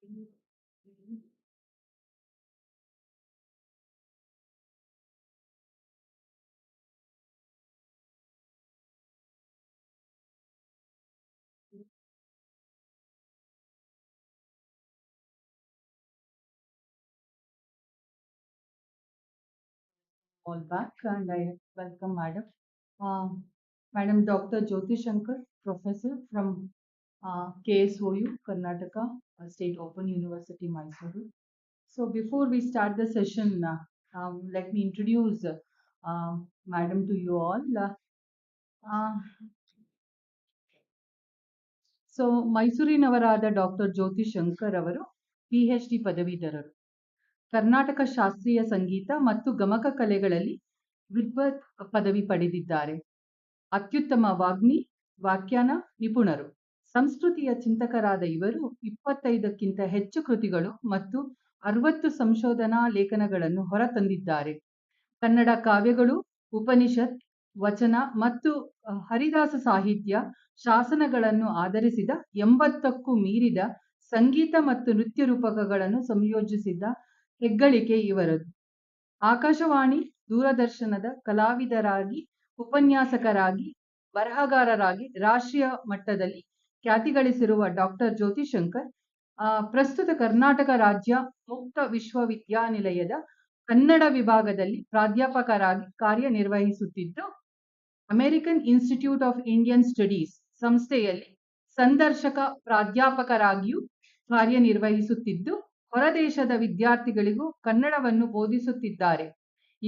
All back and I welcome Madam. Madam Dr. Jyoti Shankar, Professor from KSOU, Karnataka State Open University, Mysuru. So before we start the session, let me introduce Madam to you all. Uh, so ಮೈಸೂರಿನವರಾದ doctor Jyoti Shankar ಅವರು PhD ಪದವೀಧರರು. ಕರ್ನಾಟಕ ಶಾಸ್ತ್ರೀಯ ಸಂಗೀತ ಮತ್ತು ಗಮಕ ಕಲೆಗಳಲ್ಲಿ ವಿದ್ವತ್ ಪದವಿ ಪಡೆದಿದ್ದಾರೆ. ಅತ್ಯುತ್ತಮ ವಾಗ್ಮಿ, ವ್ಯಾಖ್ಯಾನ ನಿಪುಣರು. ಸಂಸ್ಕೃತಿಯ ಚಿಂತಕರಾದ ಇವರು 25ಕ್ಕಿಂತ ಹೆಚ್ಚು ಕೃತಿಗಳು ಮತ್ತು 60 ಸಂಶೋಧನಾ ಲೇಖನಗಳನ್ನು ಹೊರತಂದಿದ್ದಾರೆ. ಕನ್ನಡ ಕಾವ್ಯಗಳು, ಉಪನಿಷತ್, ವಚನ ಮತ್ತು ಹರಿದಾಸ ಸಾಹಿತ್ಯ, ಶಾಸನಗಳನ್ನು ಆಧರಿಸಿದ 80ಕ್ಕೂ ಮೀರಿದ ಸಂಗೀತ ಮತ್ತು ನೃತ್ಯ ರೂಪಕಗಳನ್ನು ಸಂಯೋಜಿಸಿದ ಹೆಗ್ಗಳಿಕೆ ಇವರದು. ಆಕಾಶವಾಣಿ, ದೂರದರ್ಶನದ ಕಲಾವಿದರಾಗಿ, ಉಪನ್ಯಾಸಕರಾಗಿ, ಬರಹಗಾರರಾಗಿ ರಾಷ್ಟ್ರೀಯ ಮಟ್ಟದಲ್ಲಿ ಖ್ಯಾತಿ ಗಳಿಸಿರುವ ಡಾಕ್ಟರ್ ಜ್ಯೋತಿ ಶಂಕರ್ ಪ್ರಸ್ತುತ ಕರ್ನಾಟಕ ರಾಜ್ಯ ಮುಕ್ತ ವಿಶ್ವವಿದ್ಯಾನಿಲಯದ ಕನ್ನಡ ವಿಭಾಗದಲ್ಲಿ ಪ್ರಾಧ್ಯಾಪಕರಾಗಿ ಕಾರ್ಯನಿರ್ವಹಿಸುತ್ತಿದ್ದು, American institute of Indian studies ಸಂಸ್ಥೆಯಲ್ಲಿ ಸಂದರ್ಶಕ ಪ್ರಾಧ್ಯಾಪಕರಾಗಿಯೂ ಕಾರ್ಯನಿರ್ವಹಿಸುತ್ತಿದ್ದು, ಹೊರದೇಶದ ವಿದ್ಯಾರ್ಥಿಗಳಿಗೂ ಕನ್ನಡವನ್ನು ಬೋಧಿಸುತ್ತಿದ್ದಾರೆ.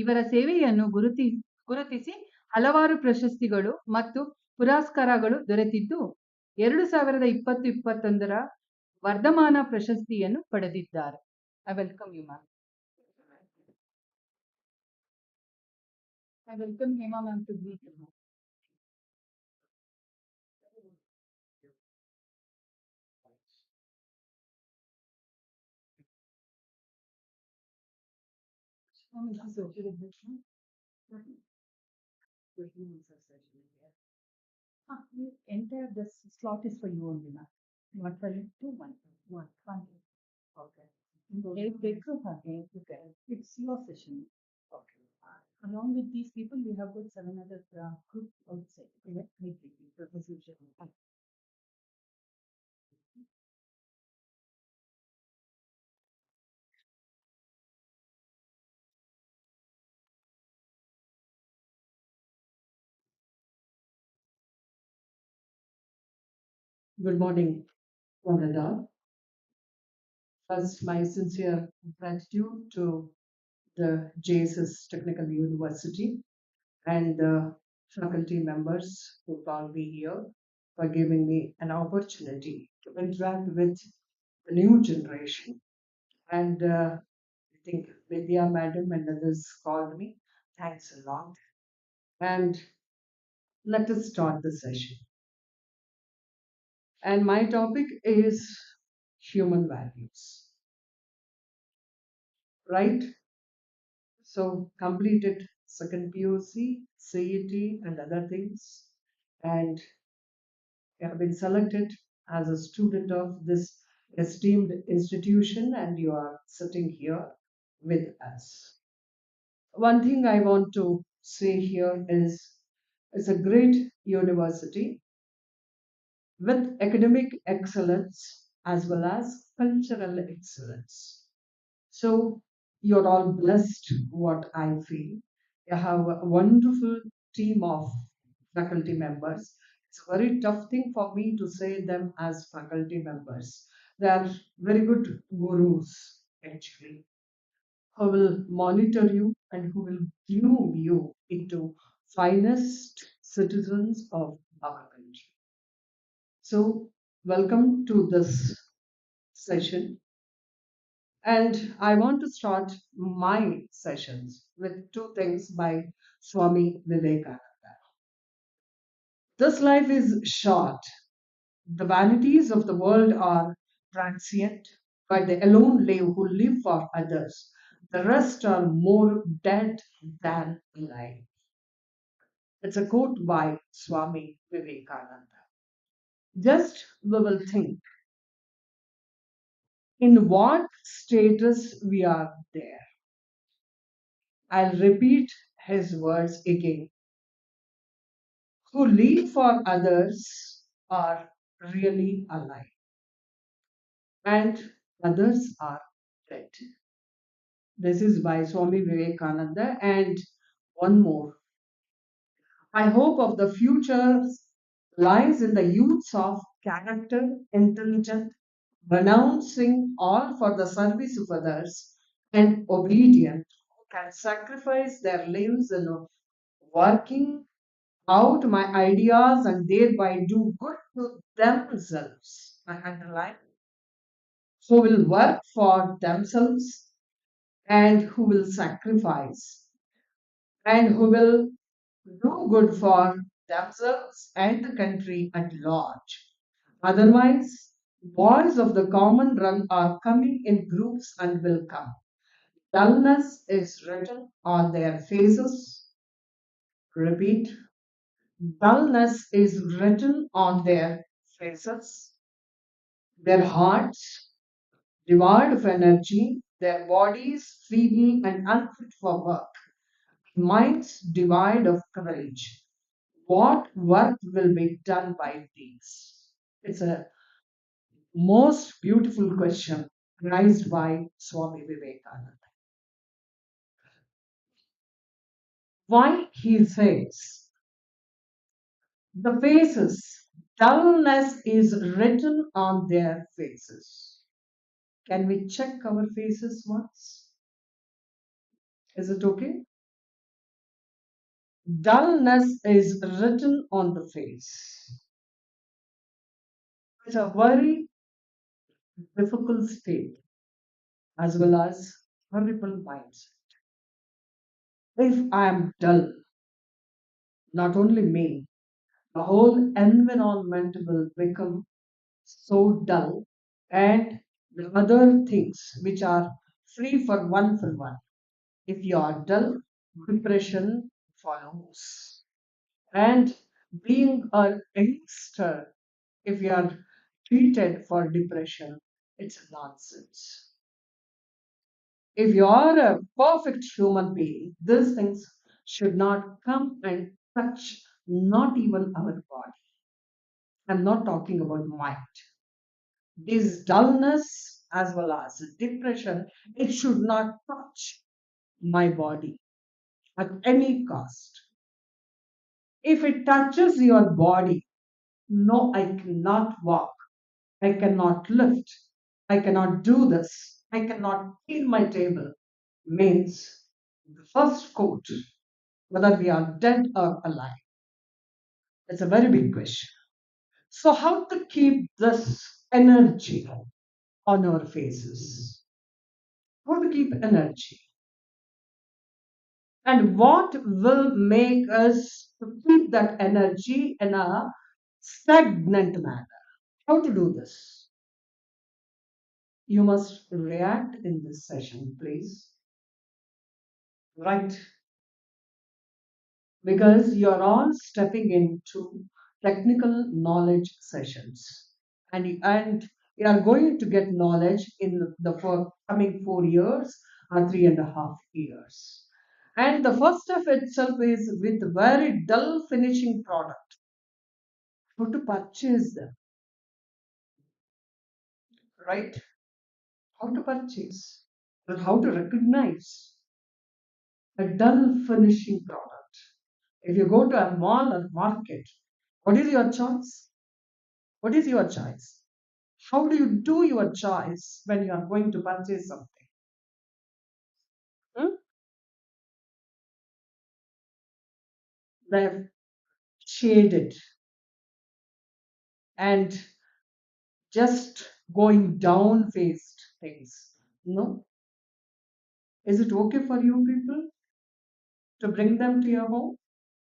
ಇವರ ಸೇವೆಯನ್ನು ಗುರುತಿಸಿ ಹಲವಾರು ಪ್ರಶಸ್ತಿಗಳು ಮತ್ತು ಪುರಸ್ಕಾರಗಳು ದೊರೆತಿದ್ದು, 2020-21ರ ವರ್ಧಮಾನ ಪ್ರಶಸ್ತಿಯನ್ನು ಪಡೆದಿದ್ದಾರೆ. I welcome you ma'am. I welcome Hema ma'am to greet you. Ma'am, is this okay with this one? Entire this slot is for you only, ma'am. You want for it two, one. One. Okay. Okay. It's your session. Okay. Along with these people, we have got 7 other group outside. As usual. Good morning, one and all. First, my sincere gratitude to the JSS Technical University and the faculty members who called me here for giving me an opportunity to interact with the new generation. And I think Vidya Madam and others called me. Thanks a lot. And let us start the session. And my topic is human values, right? So completed second POC, CET, and other things, and you have been selected as a student of this esteemed institution, and you are sitting here with us. One thing I want to say here is it's a great university with academic excellence as well as cultural excellence. So you're all blessed, what I feel. You have a wonderful team of faculty members. It's a very tough thing for me to say them as faculty members. They are very good gurus, actually, who will monitor you and who will groom you into finest citizens of our country. So, welcome to this session. And I want to start my sessions with two things by Swami Vivekananda. This life is short. The vanities of the world are transient, but they alone live who live for others. The rest are more dead than alive. It's a quote by Swami Vivekananda. Just we will think in what status we are there. I'll repeat his words again. Who live for others are really alive, and others are dead. This is by Swami Vivekananda. And one more. I hope of the future lies in the youths of character, intelligent, renouncing all for the service of others, and obedient, who can sacrifice their lives in working out my ideas and thereby do good to themselves. I underline, who will work for themselves and who will sacrifice and who will do good for themselves and the country at large. Otherwise, boys of the common run are coming in groups and will come. Dullness is written on their faces. Repeat, dullness is written on their faces, their hearts devoid of energy, their bodies feeble and unfit for work, minds devoid of courage. What work will be done by these? It's a most beautiful question raised by Swami Vivekananda. Why he says the faces, dullness is written on their faces. Can we check our faces once? Is it okay? Dullness is written on the face. It's a very difficult state as well as horrible mindset. If I am dull, not only me, the whole environment will become so dull, and the other things which are free for one. If you are dull, depression follows. And being a youngster, if you are treated for depression, it's nonsense. If you are a perfect human being, these things should not come and touch not even our body. I'm not talking about mind. This dullness as well as depression, it should not touch my body at any cost. If it touches your body, no, I cannot walk, I cannot lift, I cannot do this, I cannot clean my table, means the first quote, whether we are dead or alive. It's a very big question. So, how to keep this energy on our faces? How to keep energy? And what will make us to keep that energy in a stagnant manner? How to do this? You must react in this session, please. Right, because you're all stepping into technical knowledge sessions, and you are going to get knowledge in the coming 4 years or 3.5 years. And the first step itself is with very dull finishing product. How to purchase them, right? How to purchase, but how to recognize a dull finishing product. If you go to a mall or market, what is your choice? What is your choice? How do you do your choice when you are going to purchase something? Hmm? They have shaded and just going down faced things. No? Is it okay for you people to bring them to your home?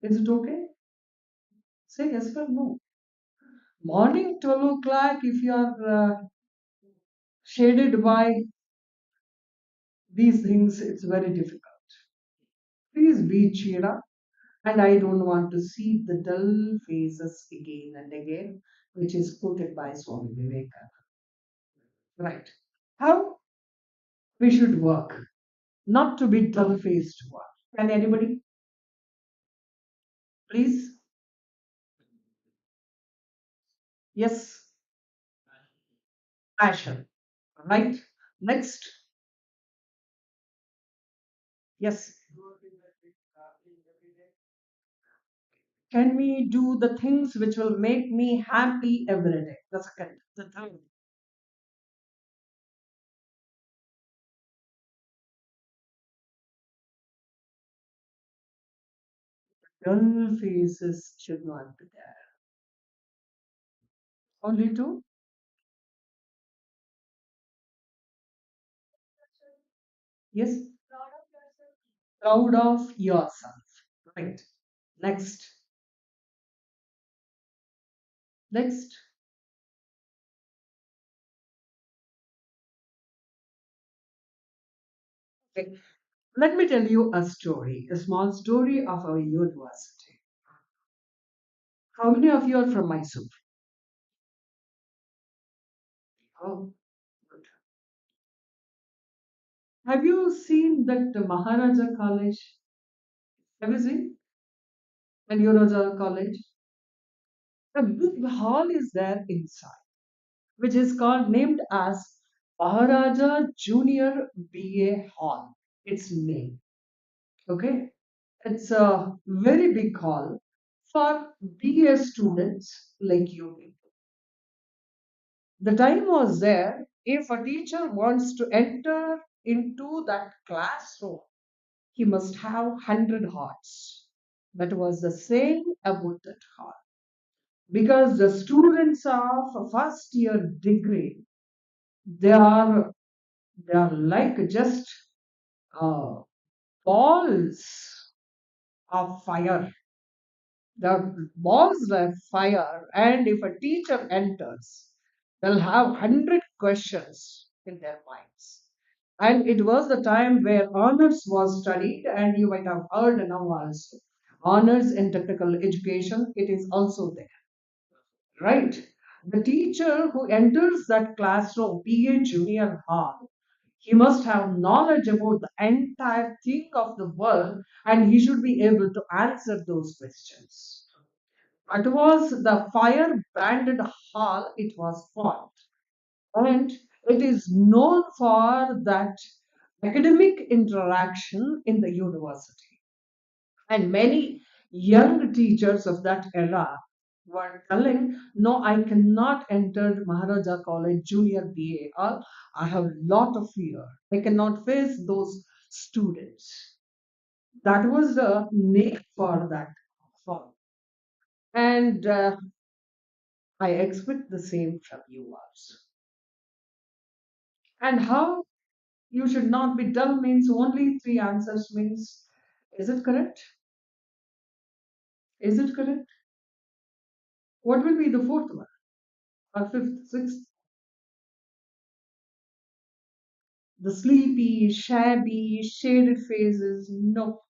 Is it okay? Say yes or no. Morning 12 o'clock, if you are shaded by these things, it's very difficult. Please be cheer up. And I don't want to see the dull faces again and again, which is quoted by Swami Vivekananda. Right. How we should work, not to be dull faced work. Can anybody please? Yes, passion. Right. Next. Yes. Can we do the things which will make me happy every day? The second. The third. Dull faces should not be there. Only two. Yes. Proud of yourself. Right. Next. Next. Okay. Let me tell you a story, a small story of our university. How many of you are from Mysore? Oh, good. Have you seen that Maharaja College? Have you seen? And Euroja College? A big hall is there inside, which is called named as Maharaja Junior BA Hall. Its name. Okay. It's a very big hall for BA students like you. The time was there. If a teacher wants to enter into that classroom, he must have 100 hearts. That was the saying about that hall. Because the students of first year degree, they are they are like just uh, balls of fire. The balls like fire, and if a teacher enters, they'll have 100 questions in their minds. And it was the time where honors was studied, and you might have heard now also. Honors in technical education, it is also there, right? The teacher who enters that classroom, be a junior hall, he must have knowledge about the entire thing of the world, and he should be able to answer those questions. It was the fire branded hall it was formed. And it is known for that academic interaction in the university. And many young teachers of that era were telling, no, I cannot enter Maharaja College Junior BA. I have a lot of fear. I cannot face those students. That was the name for that form. And I expect the same from you also. And how you should not be dull means only three answers means, is it correct? Is it correct? What will be the fourth one? Or fifth, sixth? The sleepy, shabby, shaded faces. No,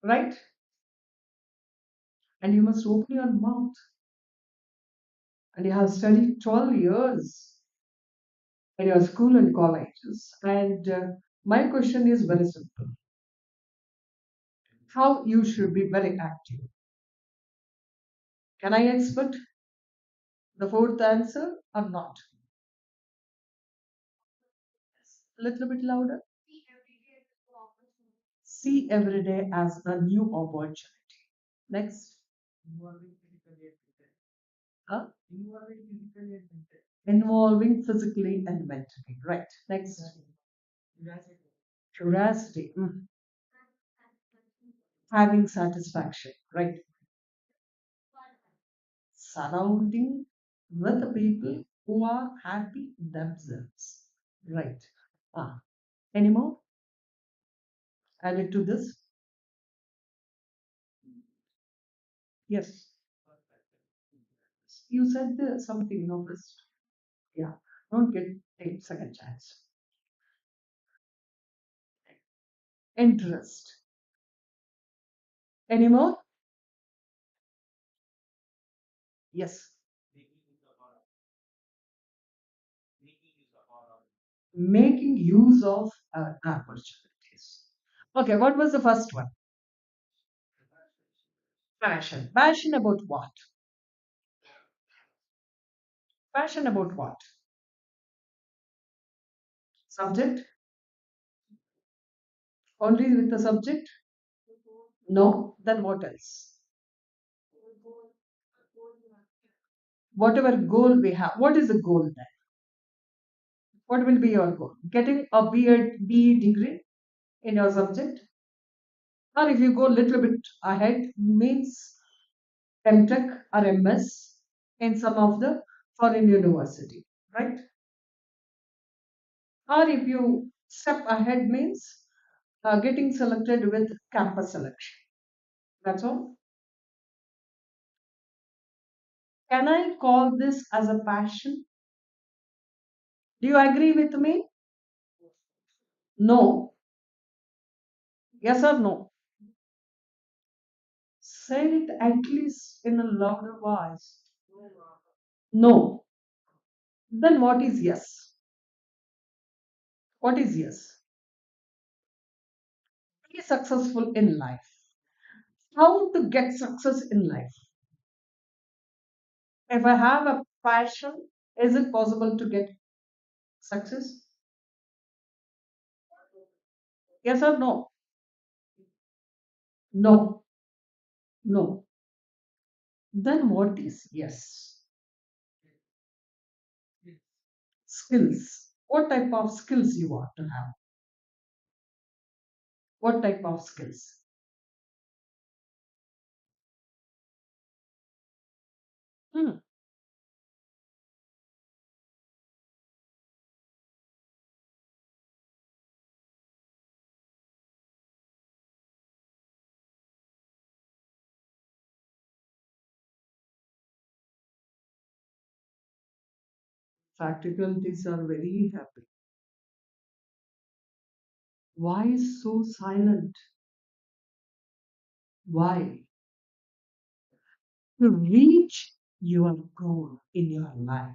right? And you must open your mouth. And you have studied 12 years in your school and colleges. And my question is very simple. How you should be very active. Can I expect the fourth answer or not? A little bit louder. See every day as a new opportunity. Next. Huh? Involving physically and mentally. Right. Next. Curiosity. Having satisfaction. Right. Surrounding with the people who are happy themselves. Right. Ah. Any more added to this? Yes. You said something noticed. Yeah. Don't get a second chance. Interest. Any more? Yes. making use of opportunities. Okay, what was the first one? Passion. Passion about what? Passion about what? Subject? Only with the subject? No. Then what else? Whatever goal we have. What is the goal then? What will be your goal? Getting a BE degree in your subject? Or if you go a little bit ahead, means MTech or MS in some of the foreign university, right? Or if you step ahead means getting selected with campus selection. That's all. Can I call this as a passion? Do you agree with me? No. Yes or no? Say it at least in a louder voice. No. Then what is yes? What is yes? Be successful in life. How to get success in life? If I have a passion, is it possible to get success? Yes or no? No. No. Then what is yes? Skills. What type of skills you want to have? What type of skills? Hmm. Faculties are very happy. Why so silent? Why? To reach your goal in your life,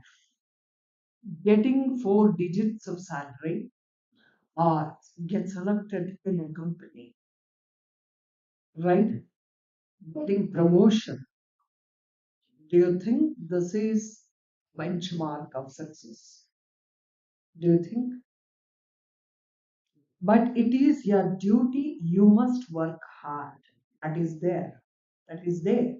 getting 4 digits of salary or get selected in a company, right? Getting promotion. Do you think this is benchmark of success? Do you think? But it is your duty. You must work hard. That is there. That is there.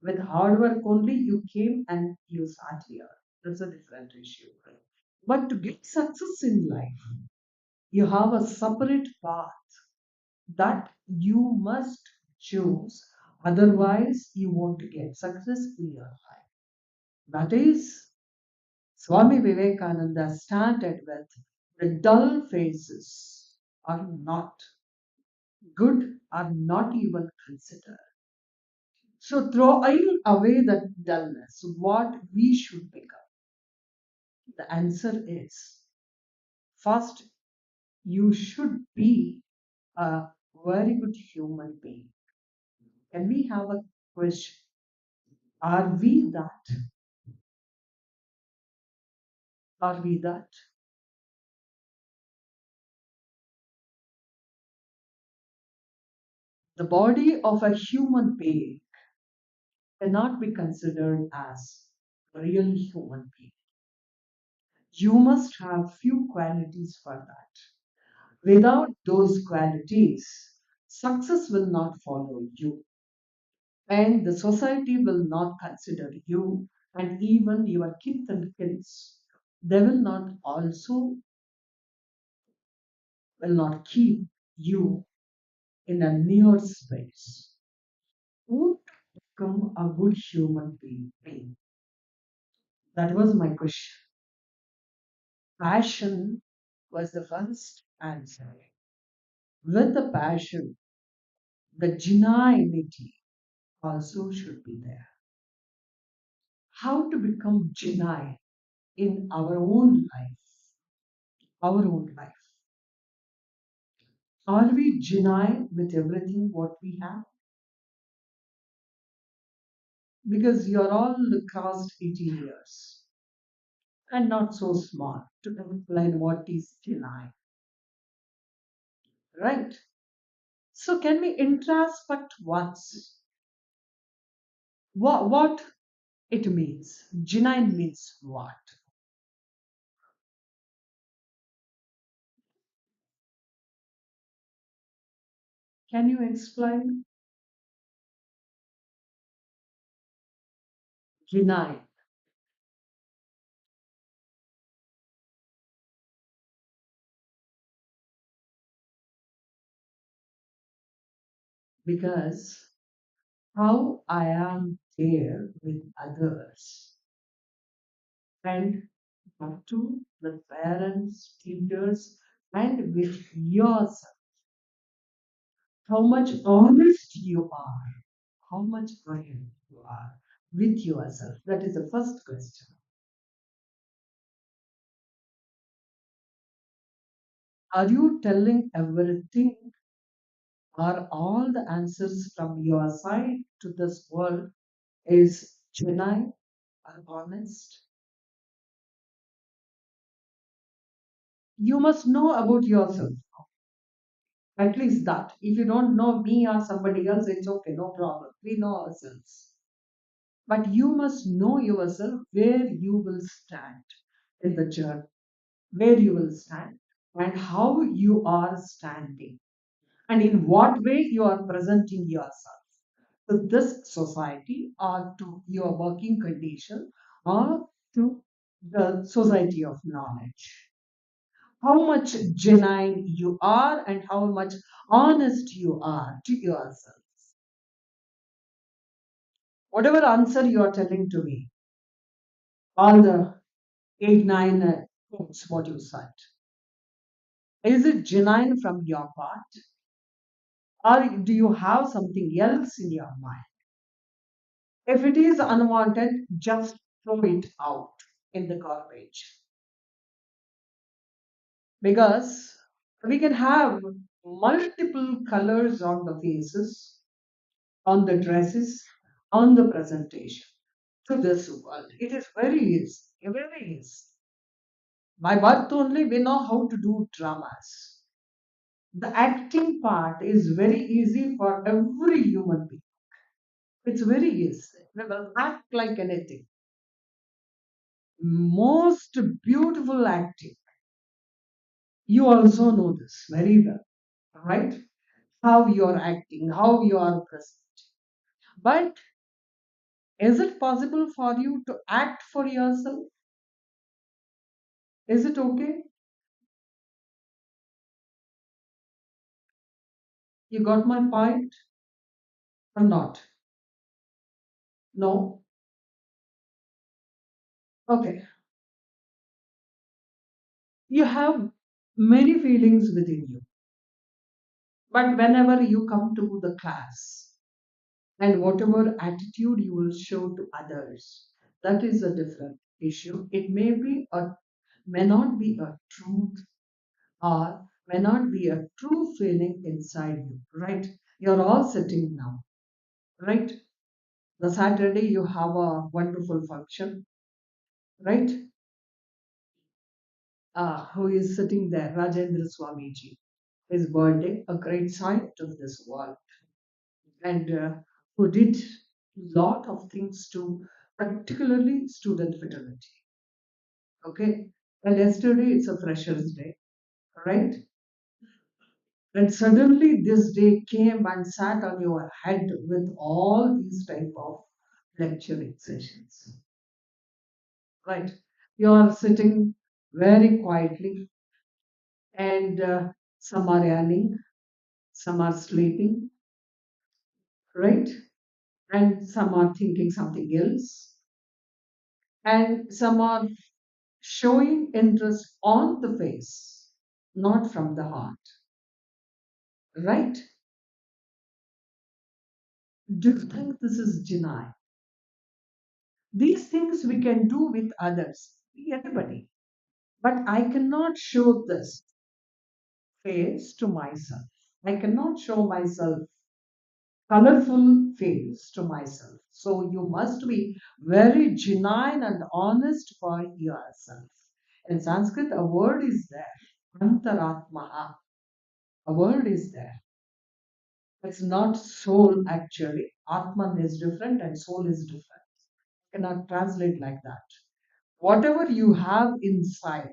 With hard work only, you came and you sat here. That's a different issue. But to get success in life, you have a separate path that you must choose. Otherwise, you won't get success in your life. That is, Swami Vivekananda started with the dull faces are not good, are not even considered. So, throwing away that dullness, what we should become? The answer is first, you should be a very good human being. Can we have a question? Are we that? Are we that? The body of a human being cannot be considered as a real human being. You must have few qualities for that. Without those qualities, success will not follow you, and the society will not consider you, and even your kith and kins. They will not keep you in a near space. Who to become a good human being? That was my question. Passion was the first answer. With the passion, the genuinity also should be there. How to become genuine in our own life? Our own life. Are we genuine with everything what we have? Because you're all crossed 18 years. and not so smart to explain what is denial, right? So can we introspect once what it means? Genuine means what? Can you explain genuine? Because how I am there with others and up to with parents, teachers, and with yourself. How much honest you are, how much real you are with yourself. That is the first question. Are you telling everything? Are all the answers from your side to this world is genuine or honest? You must know about yourself. At least that. If you don't know me or somebody else, it's okay, no problem. We know ourselves. But you must know yourself where you will stand in the journey, where you will stand, and how you are standing, and in what way you are presenting yourself to this society or to your working condition or to the society of knowledge. How much genuine you are and how much honest you are to yourself. Whatever answer you are telling to me, all the eight, nine things what you said, is it genuine from your part or do you have something else in your mind? If it is unwanted, just throw it out in the garbage. Because we can have multiple colors on the faces, on the dresses, on the presentation to this world. It is very easy, very easy. By birth only, we know how to do dramas. The acting part is very easy for every human being. It's very easy. We will act like anything. Most beautiful acting. You also know this very well, right? How you are acting, how you are present. But is it possible for you to act for yourself? Is it okay? You got my point or not? No? Okay. You have many feelings within you. But whenever you come to the class and whatever attitude you will show to others, that is a different issue. It may not be a truth or may not be a true feeling inside you, right? You're all sitting now, right? The Saturday you have a wonderful function, right? Who is sitting there? Rajendra Swamiji. His birthday, a great sight of this world, and who did lot of things to particularly student fraternity. Okay, and yesterday it's a freshers day, right? And suddenly this day came and sat on your head with all these type of lecturing sessions, right? You are sitting very quietly, and some are yawning, some are sleeping, right? And some are thinking something else, and some are showing interest on the face, not from the heart, right? Do you think this is denial? These things we can do with others, anybody. But I cannot show this face to myself. I cannot show myself colorful face to myself. So you must be very genuine and honest for yourself. In Sanskrit, a word is there, antaratmaha. A word is there. It's not soul actually. Atman is different and soul is different. Cannot translate like that. Whatever you have inside,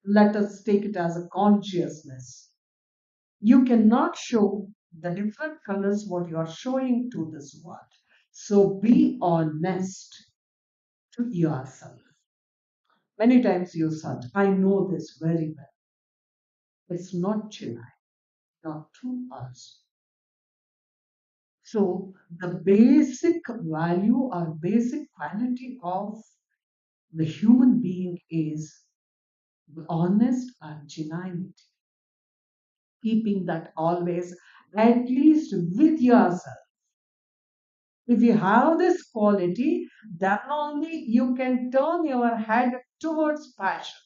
let us take it as a consciousness. You cannot show the different colors what you are showing to this world. So be honest to yourself. Many times you said, I know this very well. It's not Chennai, not to us. So the basic value or basic quality of the human being is honest and genuinity, keeping that always at least with yourself. If you have this quality, then only you can turn your head towards passion.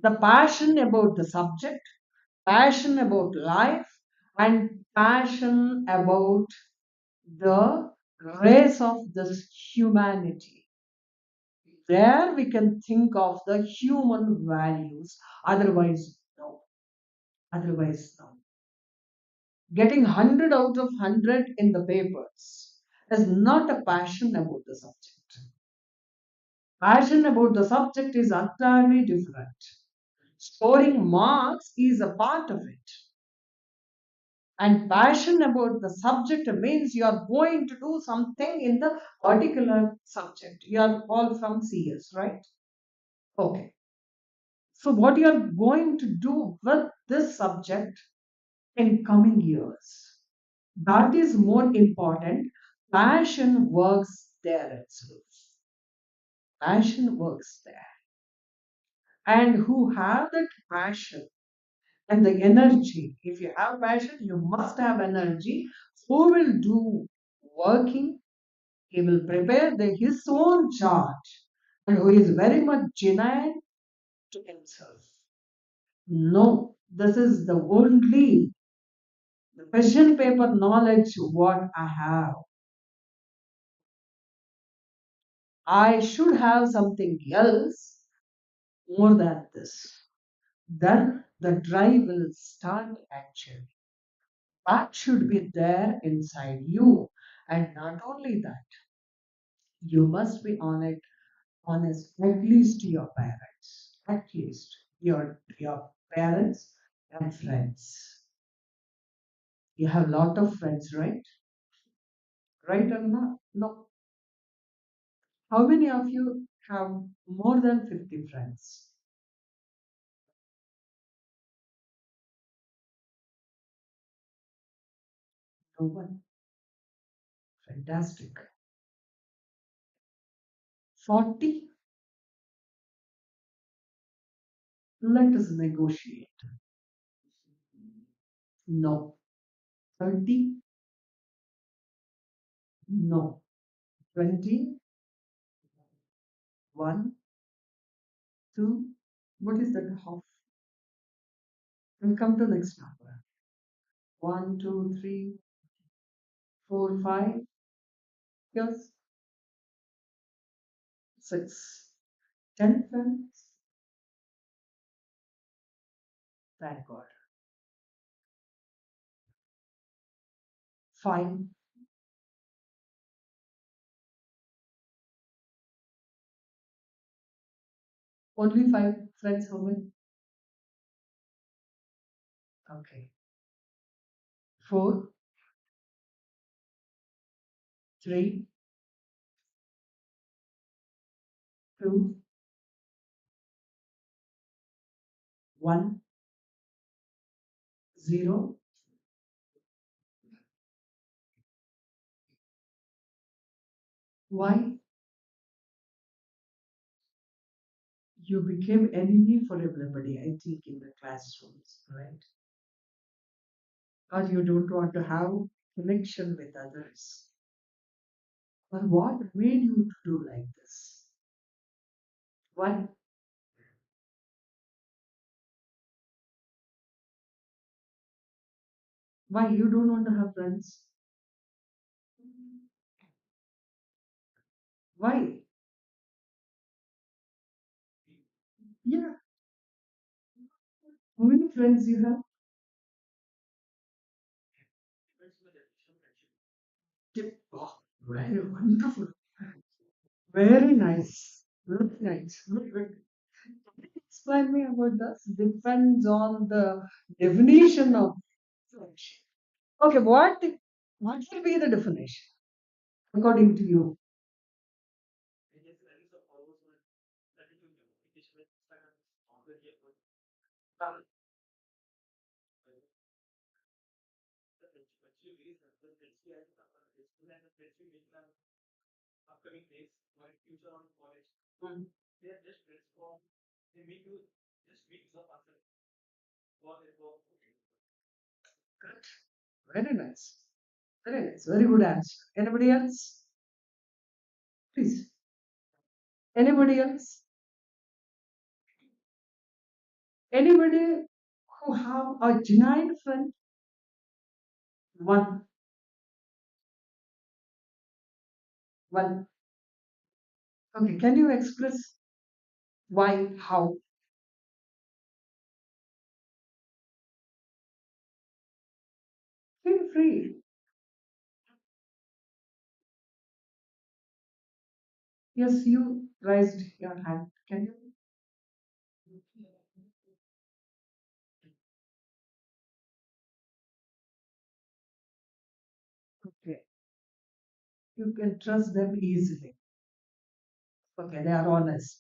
The passion about the subject, passion about life, and passion about the race of this humanity. There we can think of the human values. Otherwise, no. Otherwise, no. Getting 100 out of 100 in the papers is not a passion about the subject. Passion about the subject is entirely different. Scoring marks is a part of it. And passion about the subject means you are going to do something in the particular subject. You are all from CS, right? Okay. So, what you are going to do with this subject in coming years? That is more important. Passion works there itself. Passion works there. And who have that passion and the energy, if you have passion, you must have energy. Who will do working? He will prepare his own charge and who is very much genuine to himself. No, this is the only the question paper knowledge what I have. I should have something else more than this. Then the drive will start actually. That should be there inside you. And not only that, you must be honest at least to your parents. At least your parents and friends. You have a lot of friends, right? Right or not? No. How many of you have more than 50 friends? No one. Fantastic. 40? Let us negotiate. No. 30? No. 20? 1, 2? What is that half? We'll come to next number. 1, 2, 3, 4, 5. Yes. 6. 10 friends. Thank God. 5. Only 5 friends. How many? Okay. 4, 3, 2, 1, 0. Why? You became enemy for everybody, I think, in the classrooms, right? Or you don't want to have connection with others. But what made you to do like this? Why? Why you don't want to have friends? Why? Yeah. How many friends you have? Oh, very wonderful. Very nice. Very nice. Good, good. Explain me about this. Depends on the definition of friendship. Okay, what will be the definition according to you? Mm, good. Very nice. Very nice. Very good answer. Anybody else? Please. Anybody else? Anybody who have a genuine friend? One. One. Okay. Can you express why, how? Feel free. Yes, you raised your hand. Can you? Okay. You can trust them easily. Okay, they are honest.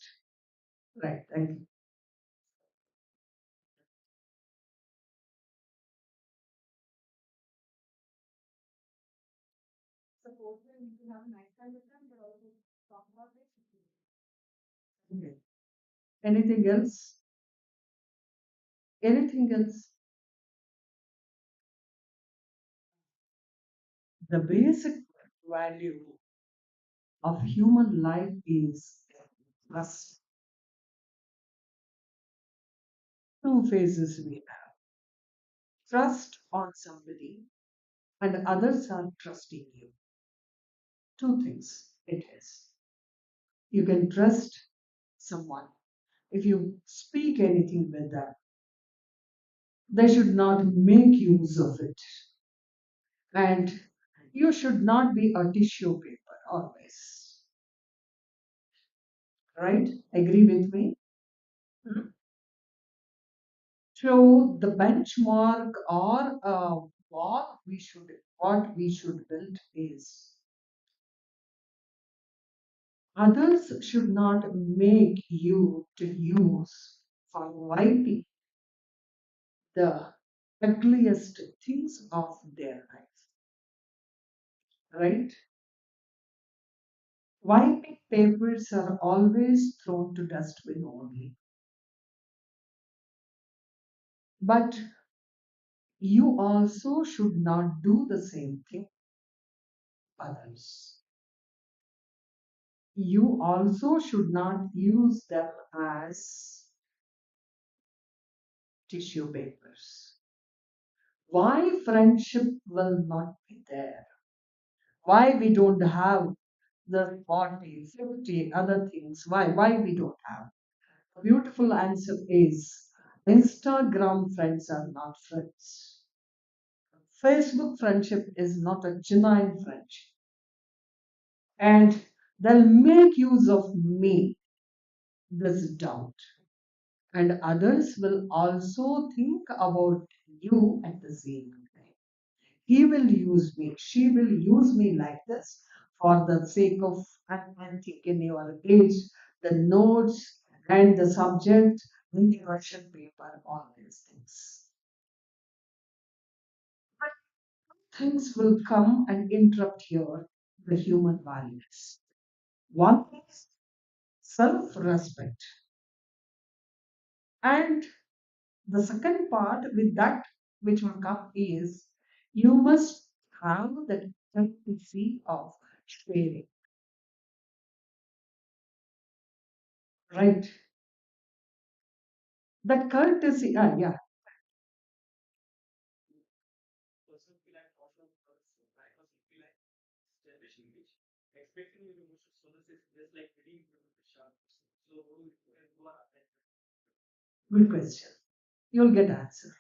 Right, thank you. Suppose we need to have a night time with them, but also talk about it. Okay. Anything else? Anything else? The basic value of human life is trust. Two phases we have. Trust on somebody and others are trusting you. Two things it is. You can trust someone. If you speak anything with them, they should not make use of it. And you should not be a tissue paper always. Right? Agree with me? Mhm. So the benchmark or what we should build is others should not make you to use for wiping the ugliest things of their life. Right? Wiping papers are always thrown to dustbin only. But you also should not do the same thing others. You also should not use them as tissue papers. Why friendship will not be there? Why we don't have the 40, 50 other things? Why we don't have? The beautiful answer is Instagram friends are not friends. Facebook friendship is not a genuine friendship. And they'll make use of me, this doubt. And others will also think about you at the same time. He will use me, she will use me like this for the sake of, I think in your age, the notes and the subject and the question paper, all these things. But things will come and interrupt here the human values. One is self respect. And the second part with that which will come is you must have that courtesy of sharing, right? That courtesy, yeah, Good question. You'll get answer.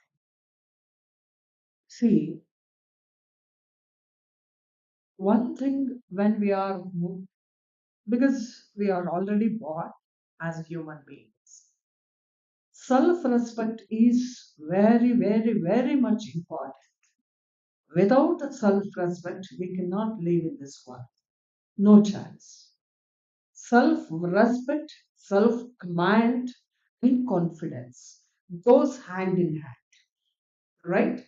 See, one thing when we are because we are already born as human beings. Self respect is very, very, very much important. Without self respect, we cannot live in this world. No chance. Self respect, self command, and confidence goes hand in hand, right?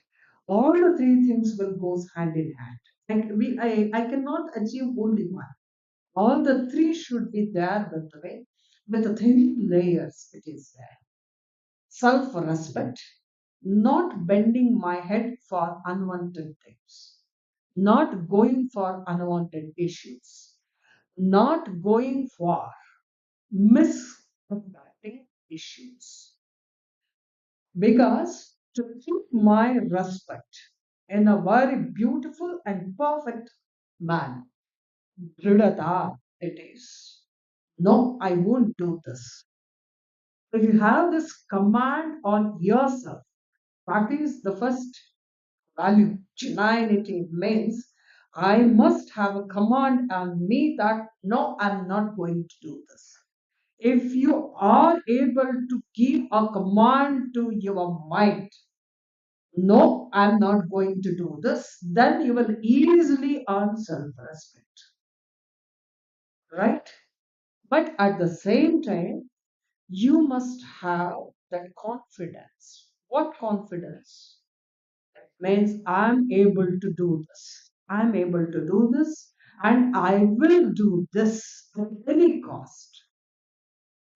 All the three things will goes hand in hand. I cannot achieve only one. All the three should be there with the way, with the three layers it is there. Self respect, not bending my head for unwanted things, not going for unwanted issues, not going for misconducting issues. Because to keep my respect in a very beautiful and perfect manner, Dridata it is. No, I won't do this. If you have this command on yourself, that is the first value. Genuinity means I must have a command on me that no, I'm not going to do this. If you are able to give a command to your mind, no, I'm not going to do this, then you will easily earn self respect, right? But at the same time, you must have that confidence. What confidence? Means I'm able to do this. I'm able to do this and I will do this at any cost.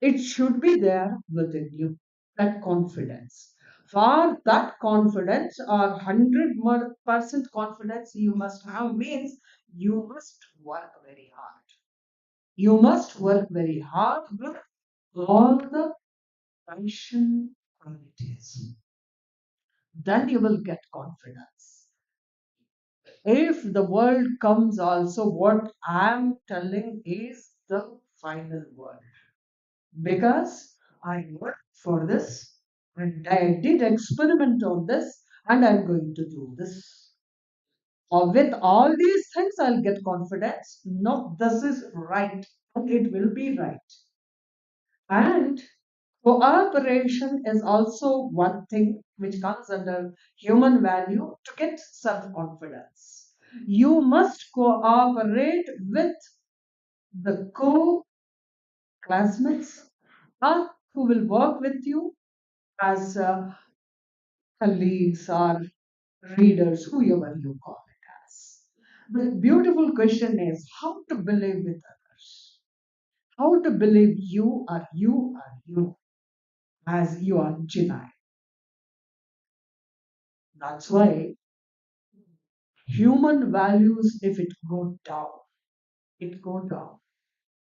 It should be there within you, that confidence. For that confidence or 100% confidence you must have means you must work very hard. You must work very hard with all the passion qualities. Then you will get confidence. If the world comes also, what I'm telling is the final word. Because I worked for this and I did experiment on this and I'm going to do this. Or with all these things, I'll get confidence. No, this is right and it will be right. And cooperation is also one thing which comes under human value to get self confidence. You must cooperate with the co classmates or who will work with you as colleagues or readers, whoever you call it as. The beautiful question is how to believe with others. How to believe you are you as you are genuine. That's why human values, if it go down.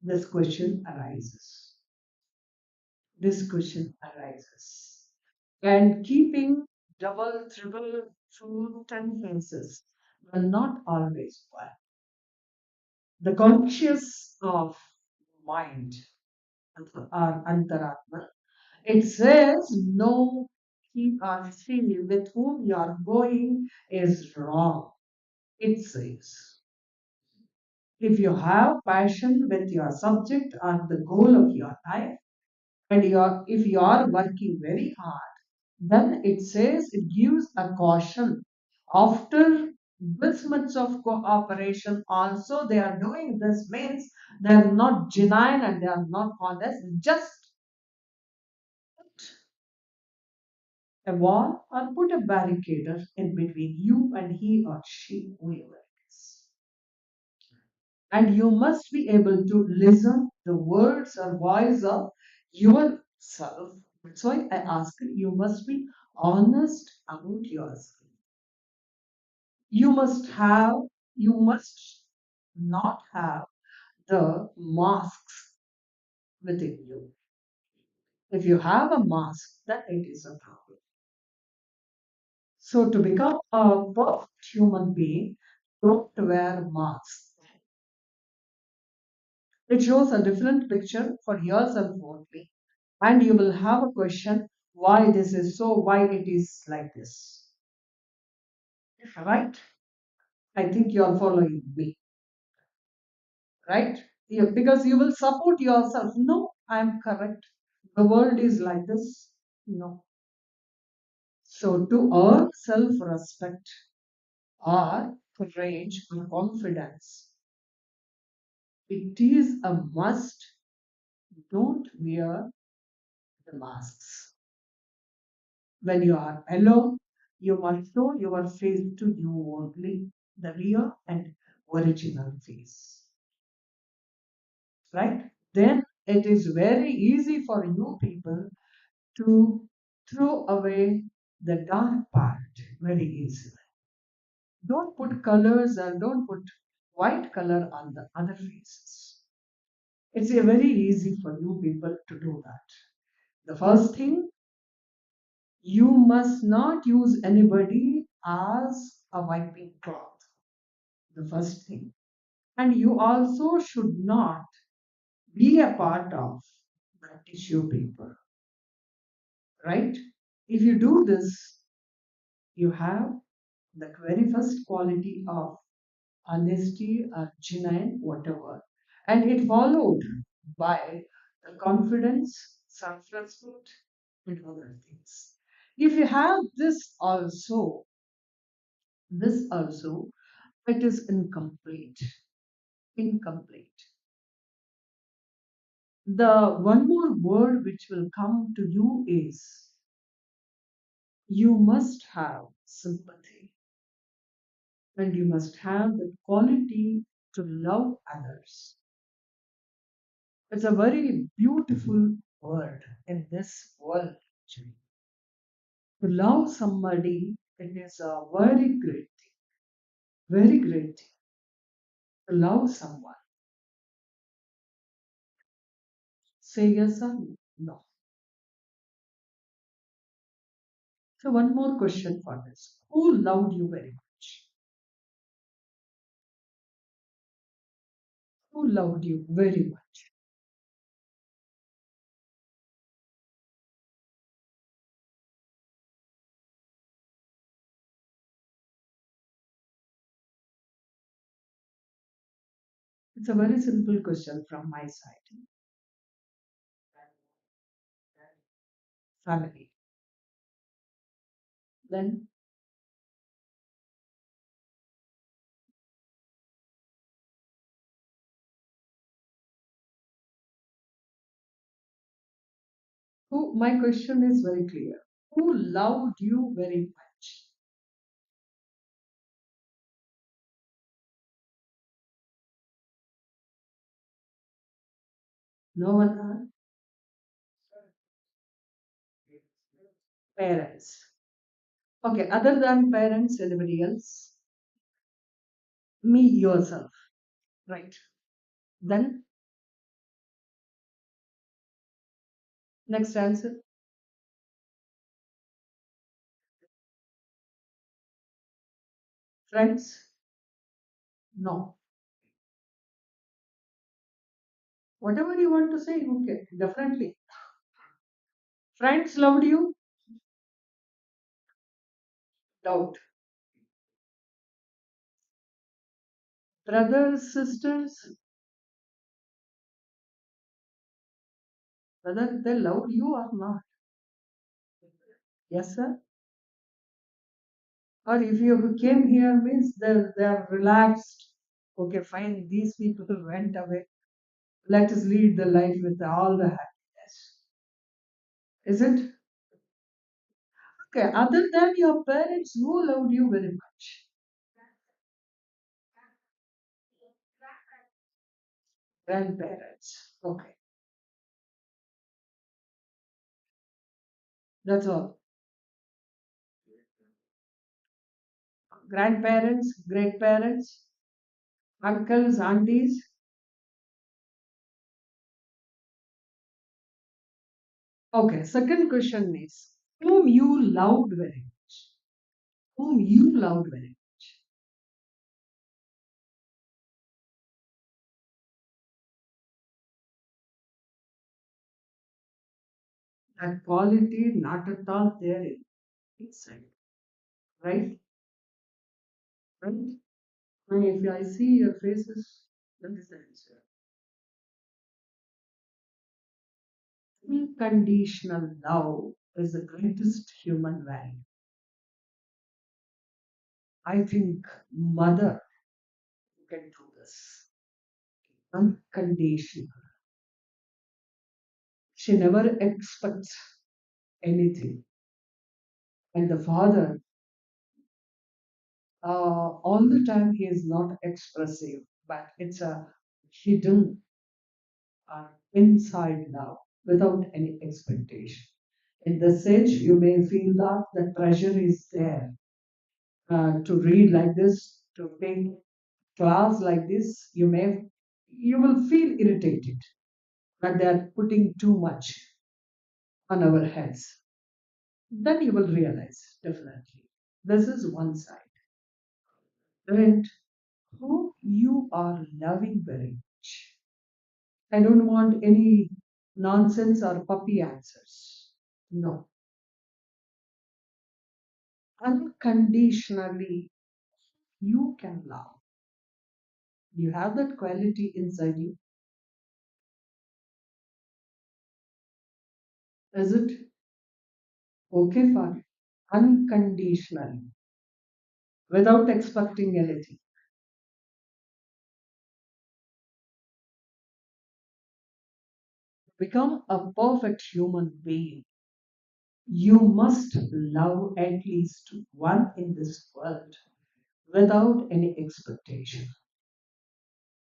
This question arises. This question arises. And keeping double, triple, true tendencies will not always work. The conscious of mind or antaratma, it says no, he or she with whom you are going is wrong. It says if you have passion with your subject or the goal of your life, and if you are working very hard, then it says it gives a caution. After this much of cooperation, also they are doing this means they are not genuine and they are not honest. Just a wall or put a barricade in between you and he or she, whoever it is. And you must be able to listen the words or voice of yourself. That's why I ask you, you must be honest about yourself. You must have, you must not have the masks within you. If you have a mask, then it is a problem. So to become a perfect human being, don't wear masks. It shows a different picture for yourself only. And you will have a question why this is so, why it is like this. Right? I think you are following me. Right? Because you will support yourself. No, I am correct. The world is like this. No. So to earn self-respect or courage and confidence, it is a must. Don't wear the masks. When you are alone, you must show your face to you only, the real and original face. Right? Then it is very easy for you people to throw away the dark part very easily. Don't put colors and don't put white color on the other faces. It's a very easy for you people to do that. The first thing, you must not use anybody as a wiping cloth. The first thing. And you also should not be a part of the tissue paper, right? If you do this, you have the very first quality of honesty or genuine, whatever. And it followed by the confidence, self-respect, and other things. If you have this also, it is incomplete. Incomplete. The one more word which will come to you is you must have sympathy and you must have the quality to love others. It's a very beautiful word in this world. Actually. To love somebody, it is a very great thing, very great thing to love someone. Say yes or no. So, one more question for this. Who loved you very much? Who loved you very much? It's a very simple question from my side. Family. Then, who? My question is very clear. Who loved you very much? No one. Parents. Okay, other than parents, anybody else? Me, yourself. Right. Then, next answer. Friends? No. Whatever you want to say, okay, definitely. Friends loved you? Doubt. Brothers, sisters, whether they loved you or not. Yes, sir. Or if you came here means they're relaxed. Okay, fine. These people went away. Let us lead the life with all the happiness. Is it? Okay, other than your parents, who loved you very much? Grandparents. Okay, that's all. Grandparents, great parents, uncles, aunties. Okay, second question is whom you loved very much? Whom you loved very much? That quality not at all there inside, right? Right? And if I see your faces, that is the answer. Unconditional love is the greatest human value. I think mother can do this. Unconditional. She never expects anything. And the father, all the time, he is not expressive, but it's a hidden inside love without any expectation. In this age, you may feel that the pressure is there to read like this, to take class like this. You will feel irritated that they are putting too much on our heads. Then you will realize definitely this is one side, and who you are loving very much. I don't want any nonsense or puppy answers. No, unconditionally you can love. You have that quality inside you. Is it okay for you? Unconditionally, without expecting anything. Become a perfect human being. You must love at least one in this world without any expectation.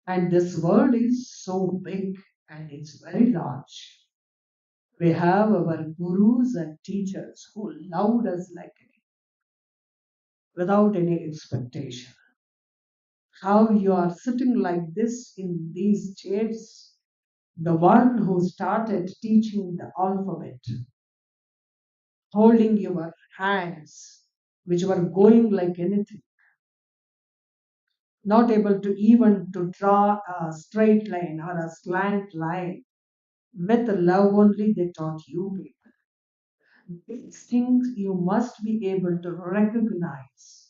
And this world is so big and it's very large. We have our gurus and teachers who loved us like without any expectation. How you are sitting like this in these chairs, the one who started teaching the alphabet, holding your hands, which were going like anything, not able to even to draw a straight line or a slant line. With love only they taught you people. These things you must be able to recognize.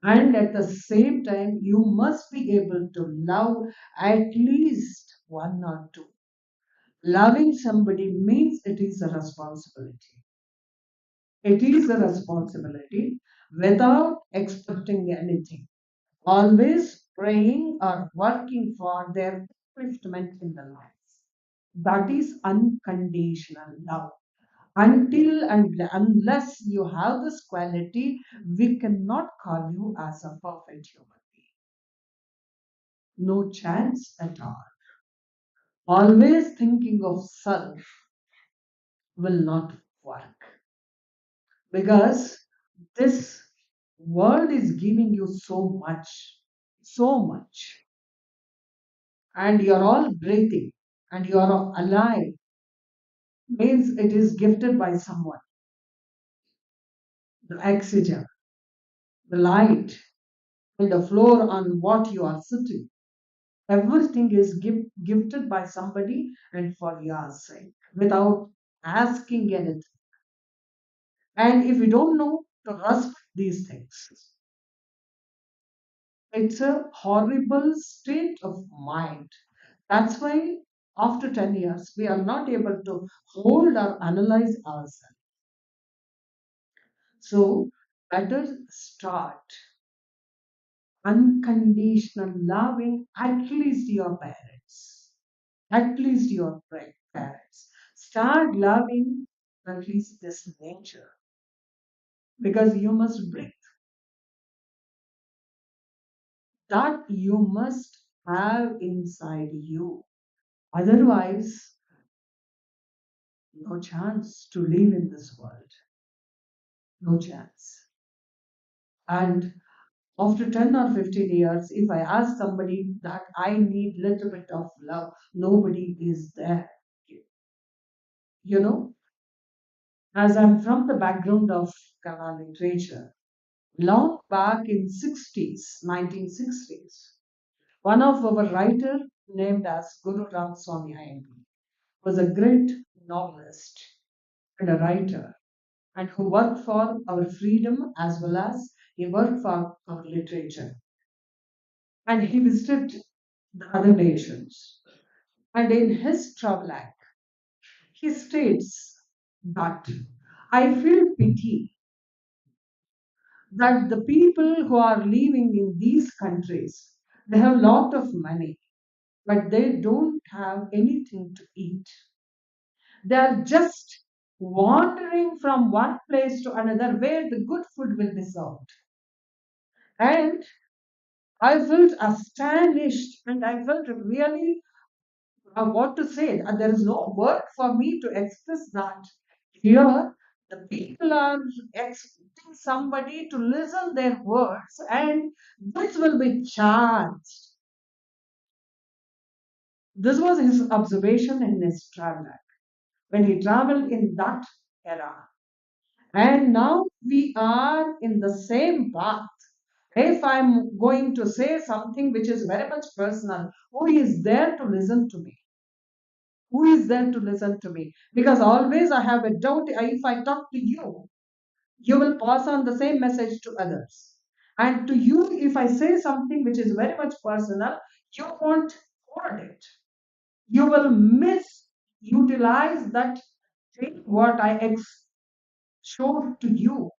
And at the same time, you must be able to love at least one or two. Loving somebody means it is a responsibility. It is a responsibility without expecting anything. Always praying or working for their upliftment in the lives. That is unconditional love. Until and unless you have this quality, we cannot call you as a perfect human being. No chance at all. Always thinking of self will not work because this world is giving you so much, and you're all breathing and you're alive means it is gifted by someone. The oxygen, the light, and the floor on what you are sitting. Everything is gifted by somebody and for your sake without asking anything. And if we don't know to respect these things, it's a horrible state of mind. That's why after 10 years, we are not able to hold or analyze ourselves. So, better start unconditional loving at least your parents, at least your parents. Start loving at least this nature because you must breathe. That you must have inside you. Otherwise, no chance to live in this world. No chance. And after 10 or 15 years, if I ask somebody that I need little bit of love, nobody is there. You know, as I'm from the background of Kannada literature, long back in 60s, 1960s, one of our writer named as Guru Ram Swami Iyengar was a great novelist. and a writer, and who worked for our freedom as well as he worked for our literature. And he visited the other nations. And in his travel act, he states that I feel pity that the people who are living in these countries, they have a lot of money, but they don't have anything to eat. They are just wandering from one place to another where the good food will be served. And I felt astonished and I felt really what to say. There is no word for me to express that. Here, the people are expecting somebody to listen their words, and this will be charged. This was his observation in his travel when he traveled in that era. And now we are in the same path. If I'm going to say something which is very much personal, who is there to listen to me? Who is there to listen to me? Because always I have a doubt, if I talk to you, you will pass on the same message to others. And to you, if I say something which is very much personal, you won't hold it. You will misutilize that thing what I showed to you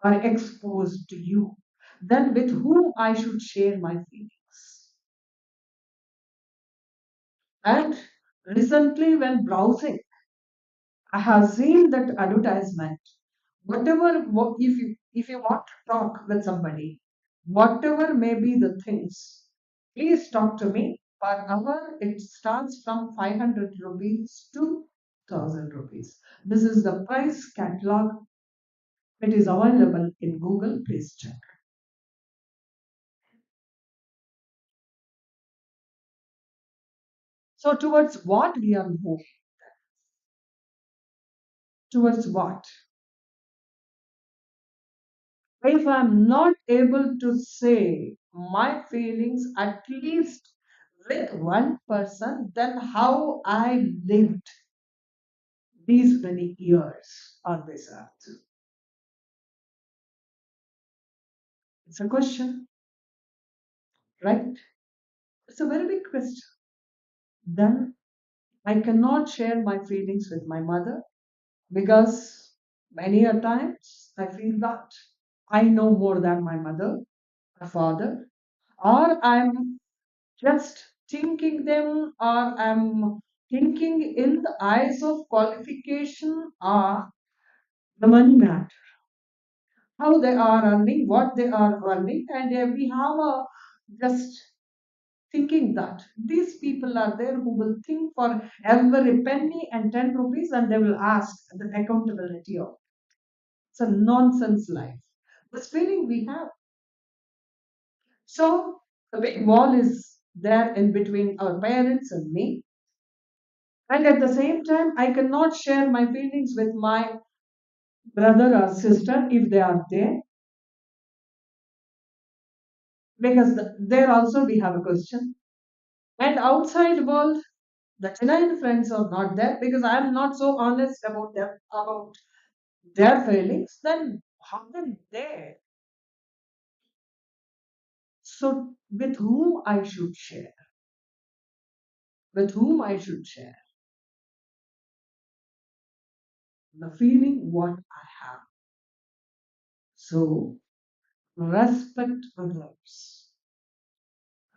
or exposed to you. Then with whom I should share my feelings. And recently, when browsing, I have seen that advertisement. Whatever, if you want to talk with somebody, whatever may be the things, please talk to me. Per hour, it starts from 500 rupees to 1000 rupees. This is the price catalog. It is available in Google. Please check. So, towards what we are moving? Towards what? If I'm not able to say my feelings at least with one person, then how I lived these many years on this earth? It's a question, right? It's a very big question. Then I cannot share my feelings with my mother because many a times I feel that I know more than my mother, my father, or I'm just thinking them, or I'm thinking in the eyes of qualification or the money matter, how they are earning, what they are earning, and we have a just thinking that these people are there who will think for every penny and 10 rupees and they will ask the accountability of. It's a nonsense life. This feeling we have. So the big wall is there in between our parents and me. And at the same time, I cannot share my feelings with my brother or sister if they are there, because there also we have a question. And outside world, the genuine friends are not there because I am not so honest about them, about their feelings. Then how can they? So with whom I should share? With whom I should share the feeling what I have? So respect others,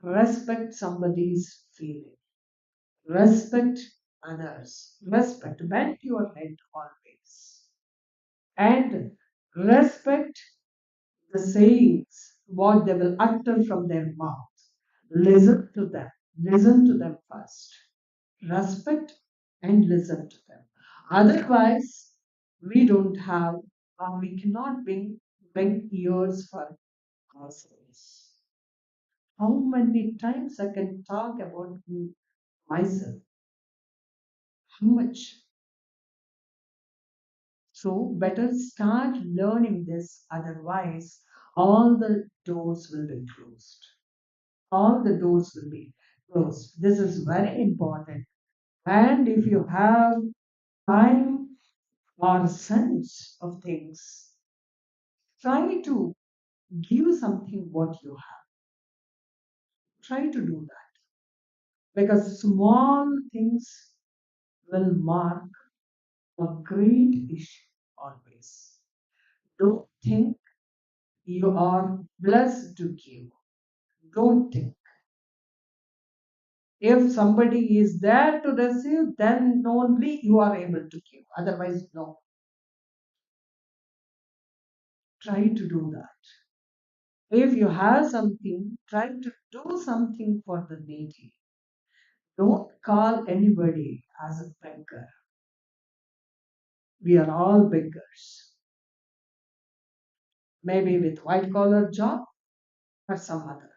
respect somebody's feeling. Respect others. Respect. Bend your head always. And respect the sayings, what they will utter from their mouth. Listen to them. Listen to them first. Respect and listen to them. Otherwise, we don't have, or we cannot bring ears for ourselves. How many times I can talk about myself? How much? So better start learning this, otherwise, all the doors will be closed. All the doors will be closed. This is very important. And if you have time, or sense of things. Try to give something what you have. Try to do that because small things will mark a great issue always. Don't think you are blessed to give. Don't think. If somebody is there to receive, then only you are able to give. Otherwise, no. Try to do that. If you have something, try to do something for the needy. Don't call anybody as a beggar. We are all beggars. Maybe with white collar job or some other,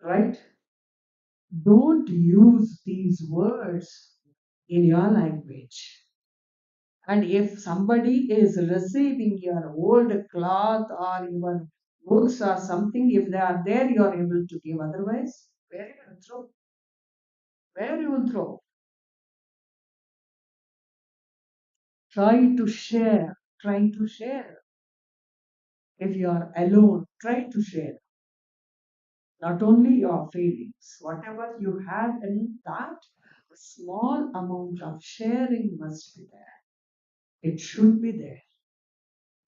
right? Don't use these words in your language. And if somebody is receiving your old cloth or even books or something, if they are there, you are able to give. Otherwise, where you will throw? Where you will throw? Try to share. Try to share. If you are alone, try to share. Not only your feelings, whatever you have in that, a small amount of sharing must be there. It should be there.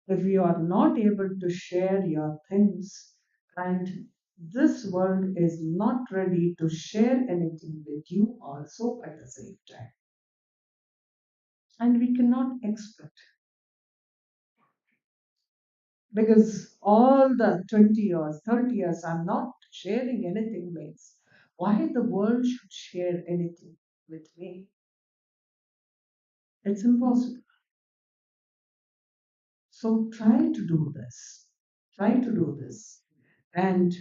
If you are not able to share your things, and this world is not ready to share anything with you also at the same time, and we cannot expect, because all the 20 years 30 years I'm not sharing anything means why the world should share anything with me? It's impossible. So try to do this, and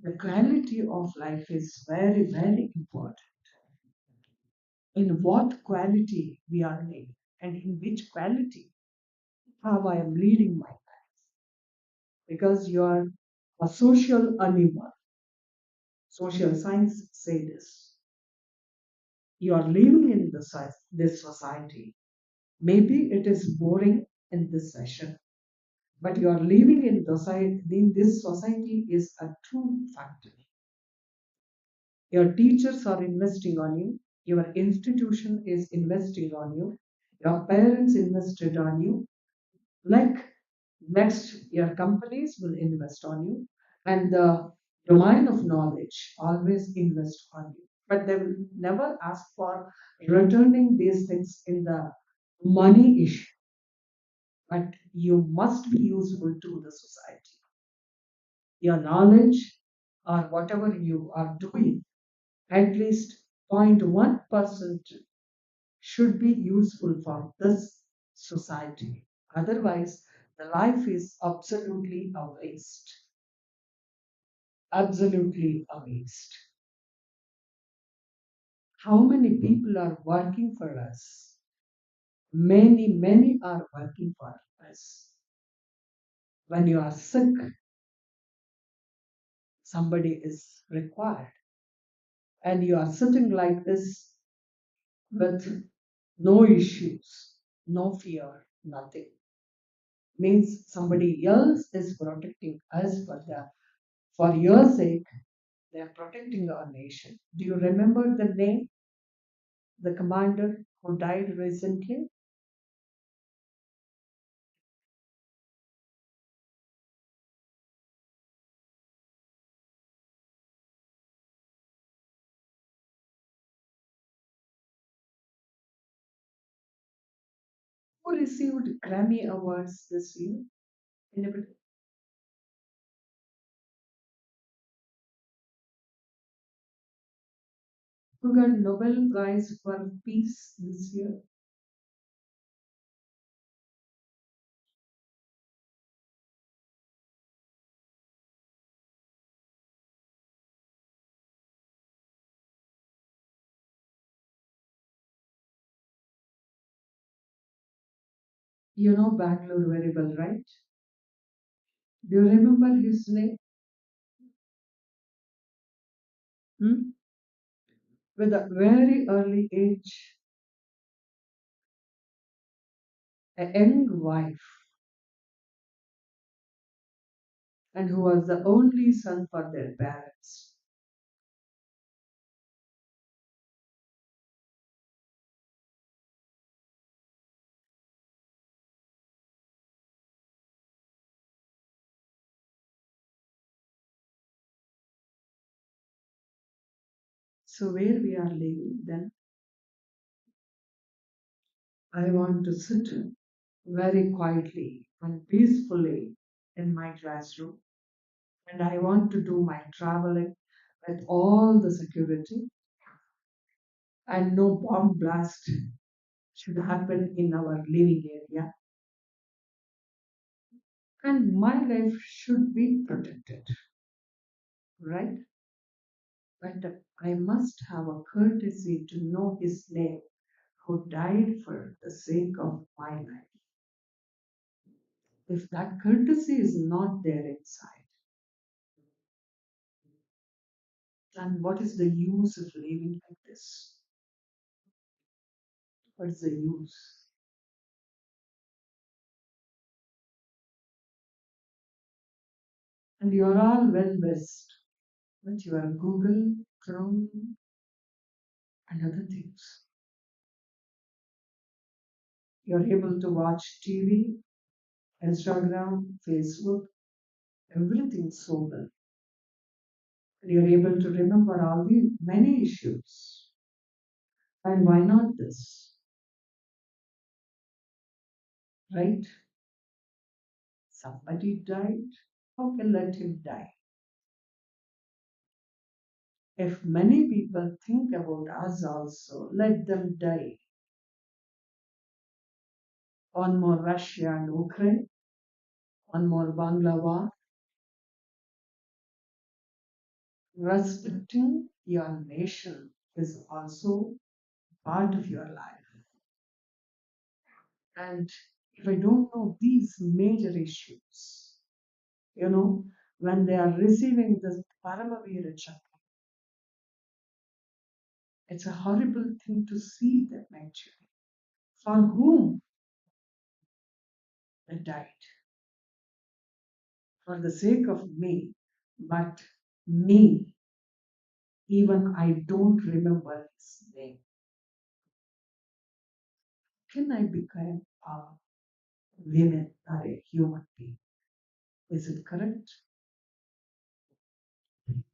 the quality of life is very, very important. In what quality we are living, and in which quality, how I am leading my life. Because you are a social animal. Social science say this. You are living in this society. Maybe it is boring in this session, but you are living in this society is a true factor. Your teachers are investing on you. Your institution is investing on you. Your parents invested on you. Like next, your companies will invest on you. And the domain of knowledge always invest on you. But they will never ask for returning these things in the money issue. But you must be useful to the society. Your knowledge or whatever you are doing, at least 0.1% should be useful for this society. Otherwise, the life is absolutely a waste. Absolutely a waste. How many people are working for us? Many, many are working for us. When you are sick, somebody is required, and you are sitting like this with no issues, no fear, nothing. Means somebody else is protecting us for your sake. They are protecting our nation. Do you remember the name, the commander who died recently? Who received Grammy Awards this year? Anybody? Who got Nobel Prize for Peace this year? You know Bangalore very well, right? Do you remember his name? Hmm? With a very early age, a young wife, and who was the only son for their parents. So, where we are living, then I want to sit very quietly and peacefully in my classroom, and I want to do my traveling with all the security, and no bomb blast should happen in our living area, and my life should be protected, right? But I must have a courtesy to know his name who died for the sake of my life. If that courtesy is not there inside, then what is the use of living like this? What is the use? And you're all well versed with your Google, Chrome, and other things. You're able to watch TV, Instagram, Facebook, everything so well. And you're able to remember all the many issues. And why not this? Right? Somebody died. Okay, let him die. If many people think about us also, let them die. One more Russia and Ukraine, one more Bangladesh. Respecting your nation is also part of your life. And if I don't know these major issues, you know, when they are receiving this Paramavira Chakra, it's a horrible thing to see them actually. For whom they died? For the sake of me, but me, even I don't remember his name. Can I become a woman or a human being? Is it correct?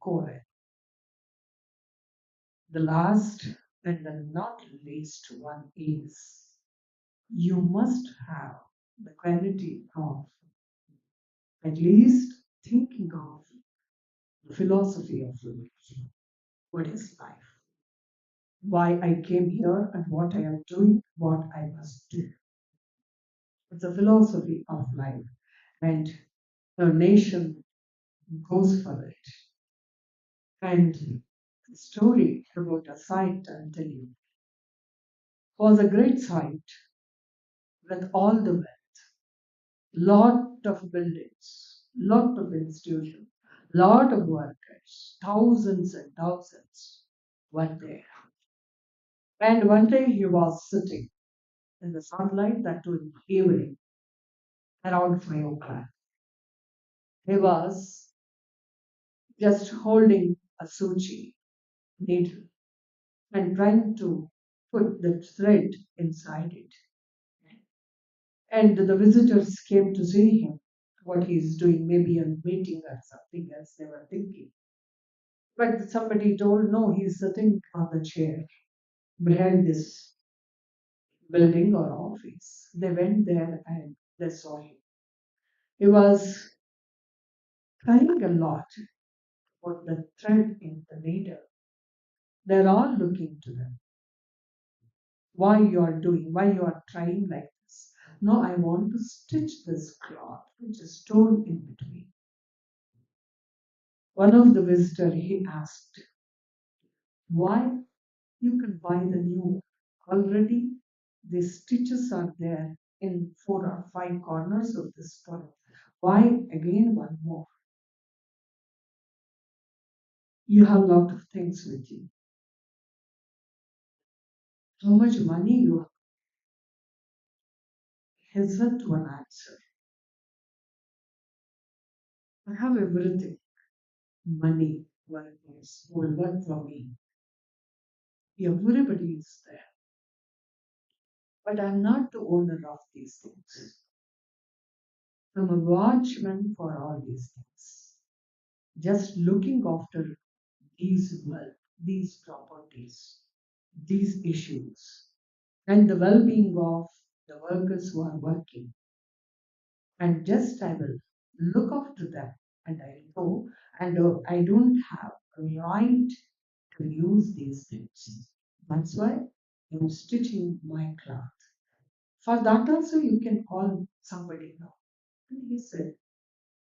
Correct. The last and the not least one is you must have the quality of at least thinking of the philosophy of life. What is life? Why I came here and what I am doing, what I must do. It's a philosophy of life, and a nation goes for it. And the story about a site I'll tell you was a great site with all the lot of buildings, lot of institutions, lot of workers, thousands and thousands were there. And one day he was sitting in the sunlight that was evening around 5 o'clock. He was just holding a suchi needle and trying to put the thread inside it. And the visitors came to see him, what he's doing, maybe a meeting or something else they were thinking. But somebody told, no, he's sitting on the chair behind this building or office. They went there and they saw him. He was crying a lot about the thread in the needle. They're all looking to them. Why you are doing, why you are trying like this. No, I want to stitch this cloth which is torn in between. One of the visitors he asked, why you can buy the new one. Already the stitches are there in 4 or 5 corners of this cloth. Why again one more? You have a lot of things with you. How much money you have? hesitant to an answer. I have everything: money, workers, will work for me. Everybody is there. But I'm not the owner of these things. I'm a watchman for all these things. Just looking after these wealth, these properties, these issues, and the well being of the workers who are working. And just I will look after them and I go, and I don't have a right to use these things. That's why I'm stitching my cloth. For that also you can call somebody now. And he said,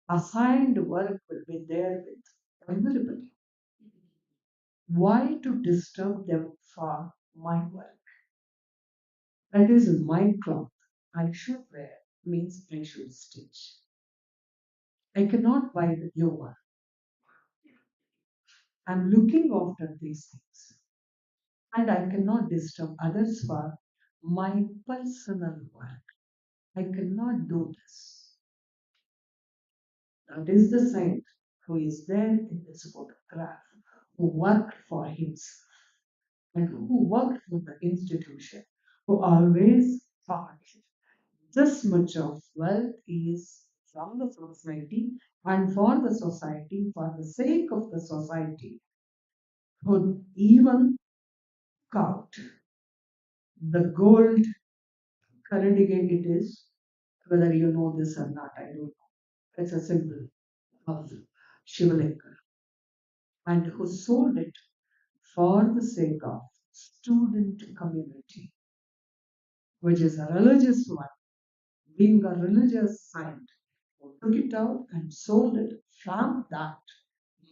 assigned work will be there with everybody. Why to disturb them for my work? That is my cloth. I should wear, means I should stitch. I cannot buy the new one. I'm looking after these things. And I cannot disturb others for my personal work. I cannot do this. That is the saint who is there in this photograph, who worked for himself and who worked for the institution, who always thought this much of wealth is from the society and for the society, for the sake of the society, would even count the gold Karadigan it is, whether you know this or not, I don't know. It's a symbol of Shivalinga, and who sold it for the sake of student community, which is a religious one, being a religious saint, who took it out and sold it from that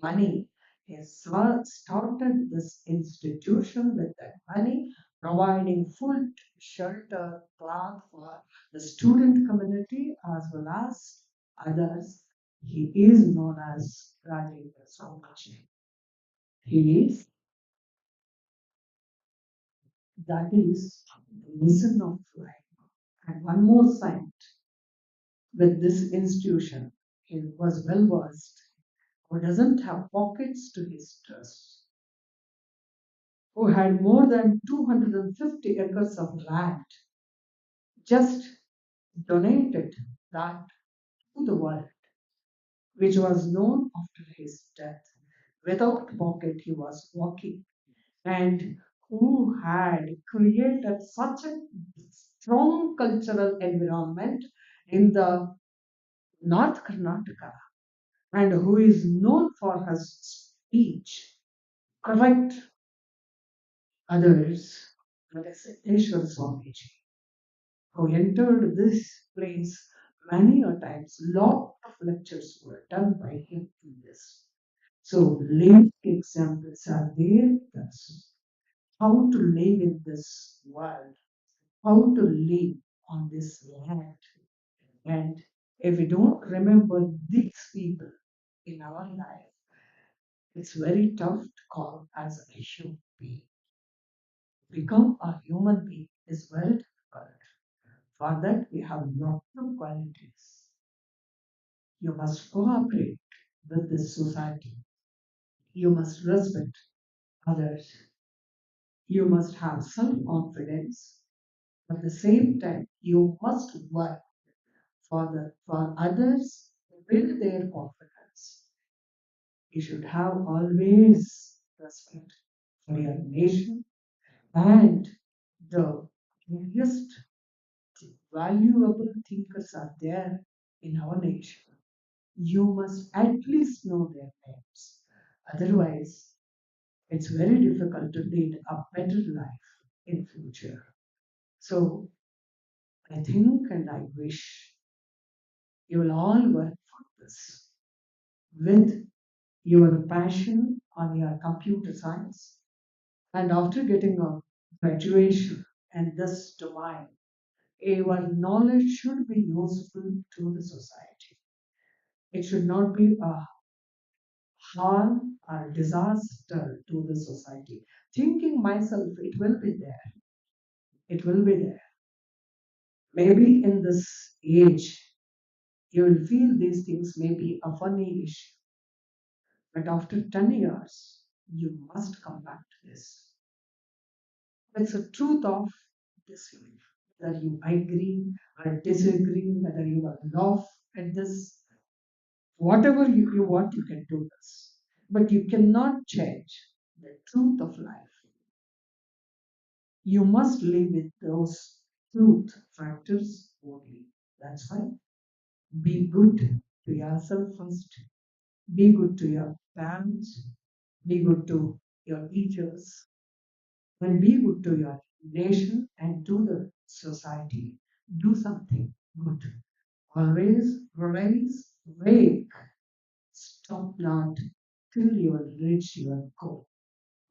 money. He started this institution with that money, providing food, shelter, cloth for the student community as well as others. He is known as Rajendra Samaji. He is, that is the mission of life. And one more saint with this institution, he was well versed, who doesn't have pockets to his dress, who had more than 250 acres of land, just donated that to the world, which was known after his death. Without pocket, he was walking, and who had created such a strong cultural environment in the North Karnataka, and who is known for his speech, correct others, that is Ishwar Swamiji, who entered this place many a times. Lot of lectures were done by him in this. So living examples are there with us. How to live in this world, how to live on this land. And if we don't remember these people in our life, it's very tough to call as a human being. Become a human being is very difficult. For that, we have lots of qualities. You must cooperate with this society. You must respect others. You must have self confidence. At the same time, you must work for others to build their confidence. You should have always respect for your nation and the highest valuable thinkers are there in our nation. You must at least know their names. Otherwise, it's very difficult to lead a better life in future. So I think and I wish you will all work for this with your passion on your computer science. And after getting a graduation in this domain, your knowledge should be useful to the society. It should not be a harm or disaster to the society. Thinking myself, it will be there. It will be there. Maybe in this age, you will feel these things may be a funny issue, but after 10 years, you must come back to this. It's the truth of this life. Whether you agree or disagree, whether you are laugh at this, whatever you want, you can do this. But you cannot change the truth of life. You must live with those truth factors only. That's why be good to yourself first. Be good to your parents. Be good to your teachers. And be good to your nation and to the society. Do something good. Always rise, wake. Stop not till you reach your goal.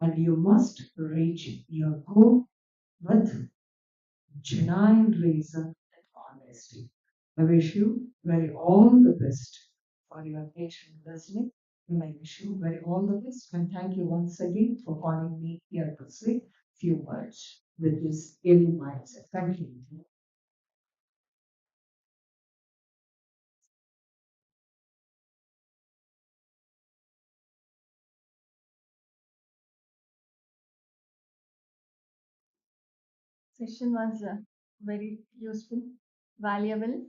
And you must reach your goal with genuine reason and honesty. I wish you very all the best for your patient listening. And I wish you very all the best. And thank you once again for calling me here to say few words with this ill mindset. Thank you. Session was very useful, valuable,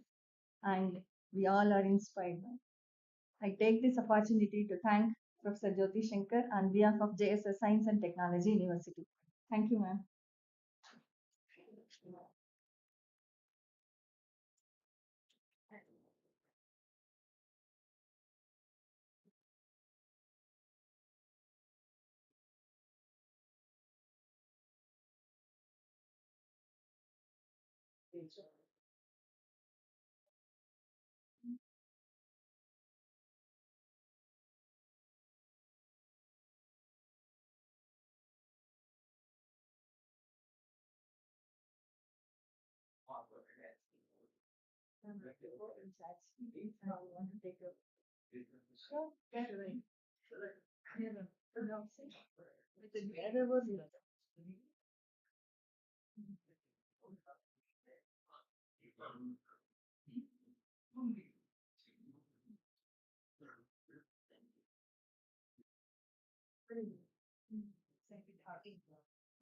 and we all are inspired by. I take this opportunity to thank Professor Jyoti Shankar on behalf of JSS Science and Technology University. Thank you, ma'am. Sure.